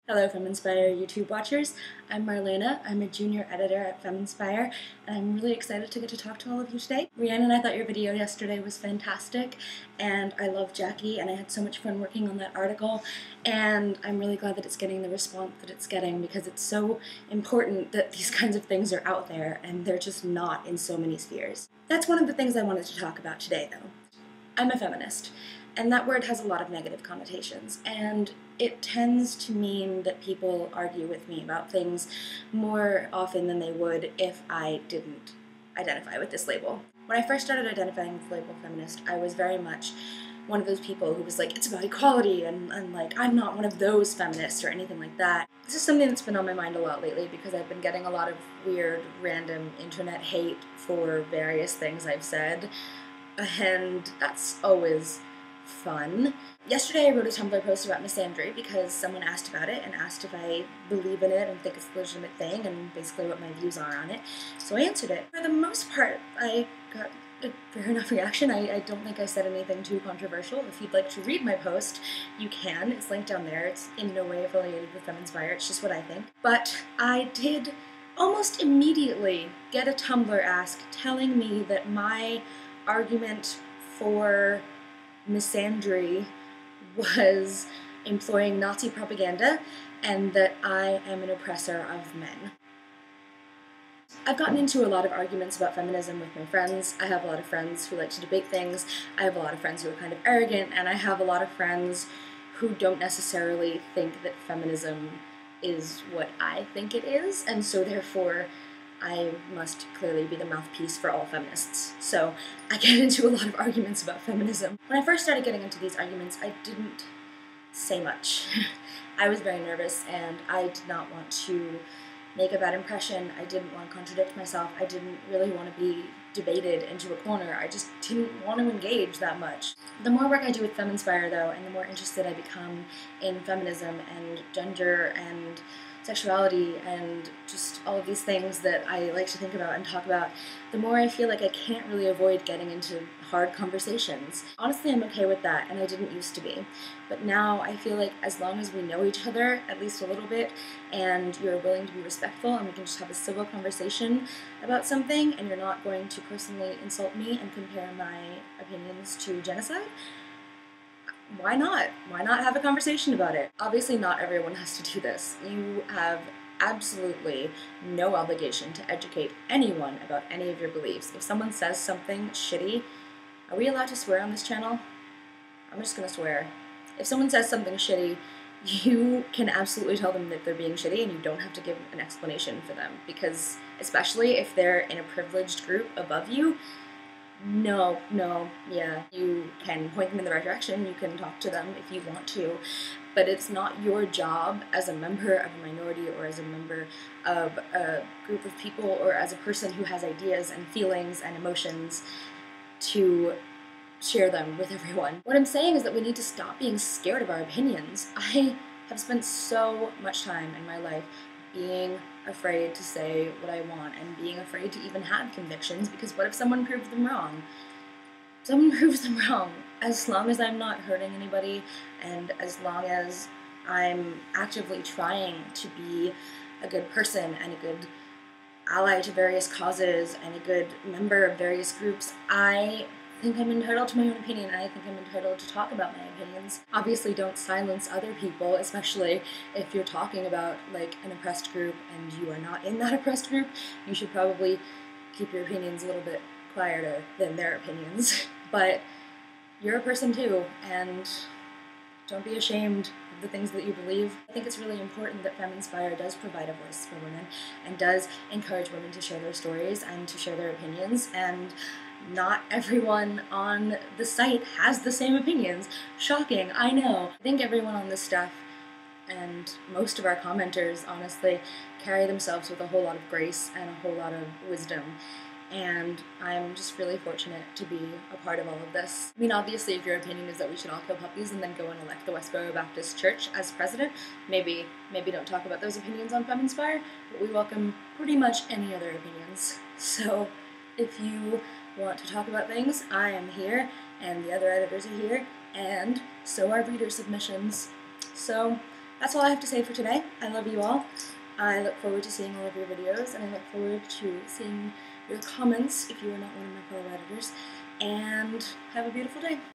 Hello Feminspire YouTube watchers, I'm Marlena, I'm a junior editor at Feminspire, and I'm really excited to get to talk to all of you today. Rhiannon, I thought your video yesterday was fantastic, and I love Jackie, and I had so much fun working on that article, and I'm really glad that it's getting the response that it's getting, because it's so important that these kinds of things are out there, and they're just not in so many spheres. That's one of the things I wanted to talk about today, though. I'm a feminist, and that word has a lot of negative connotations, and it tends to mean that people argue with me about things more often than they would if I didn't identify with this label. When I first started identifying with the label feminist, I was very much one of those people who was like, it's about equality, and like, I'm not one of those feminists or anything like that. This is something that's been on my mind a lot lately because I've been getting a lot of weird, random internet hate for various things I've said, and that's always fun. Yesterday I wrote a Tumblr post about misandry because someone asked about it and asked if I believe in it and think it's a legitimate thing and basically what my views are on it. So I answered it. For the most part, I got a fair enough reaction. I don't think I said anything too controversial. If you'd like to read my post, you can. It's linked down there. It's in no way affiliated with Feminspire. It's just what I think. But I did almost immediately get a Tumblr ask telling me that my argument for misandry was employing Nazi propaganda and that I am an oppressor of men. I've gotten into a lot of arguments about feminism with my friends. I have a lot of friends who like to debate things. I have a lot of friends who are kind of arrogant, and I have a lot of friends who don't necessarily think that feminism is what I think it is, and so therefore I must clearly be the mouthpiece for all feminists. So I get into a lot of arguments about feminism. When I first started getting into these arguments, I didn't say much. I was very nervous, and I did not want to make a bad impression. I didn't want to contradict myself. I didn't really want to be debated into a corner. I just didn't want to engage that much. The more work I do with Feminspire, though, and the more interested I become in feminism and gender and sexuality and just all of these things that I like to think about and talk about, the more I feel like I can't really avoid getting into hard conversations. Honestly, I'm okay with that, and I didn't used to be. But now I feel like as long as we know each other, at least a little bit, and you're willing to be respectful and we can just have a civil conversation about something, and you're not going to personally insult me and compare my opinions to genocide, why not? Why not have a conversation about it? Obviously not everyone has to do this. You have absolutely no obligation to educate anyone about any of your beliefs. If someone says something shitty, are we allowed to swear on this channel? I'm just gonna swear. If someone says something shitty, you can absolutely tell them that they're being shitty, and you don't have to give an explanation for them, because especially if they're in a privileged group above you, yeah, you can point them in the right direction, you can talk to them if you want to, but it's not your job as a member of a minority or as a member of a group of people or as a person who has ideas and feelings and emotions to share them with everyone. What I'm saying is that we need to stop being scared of our opinions. I have spent so much time in my life being afraid to say what I want and being afraid to even have convictions, because what if someone proves them wrong? Someone proves them wrong. As long as I'm not hurting anybody, and as long as I'm actively trying to be a good person and a good ally to various causes and a good member of various groups, I think I'm entitled to my own opinion, and I think I'm entitled to talk about my opinions. Obviously don't silence other people, especially if you're talking about like an oppressed group and you are not in that oppressed group. You should probably keep your opinions a little bit quieter than their opinions. But you're a person too, and don't be ashamed of the things that you believe. I think it's really important that Feminspire does provide a voice for women and does encourage women to share their stories and to share their opinions, and not everyone on the site has the same opinions. Shocking, I know. I think everyone on this stuff, and most of our commenters, honestly, carry themselves with a whole lot of grace and a whole lot of wisdom. And I'm just really fortunate to be a part of all of this. I mean, obviously, if your opinion is that we should all kill puppies and then go and elect the Westboro Baptist Church as president, maybe don't talk about those opinions on Feminspire, but we welcome pretty much any other opinions. So if you want to talk about things, I am here, and the other editors are here, and so are reader submissions. So that's all I have to say for today. I love you all. I look forward to seeing all of your videos, and I look forward to seeing your comments if you are not one of my fellow editors. And have a beautiful day.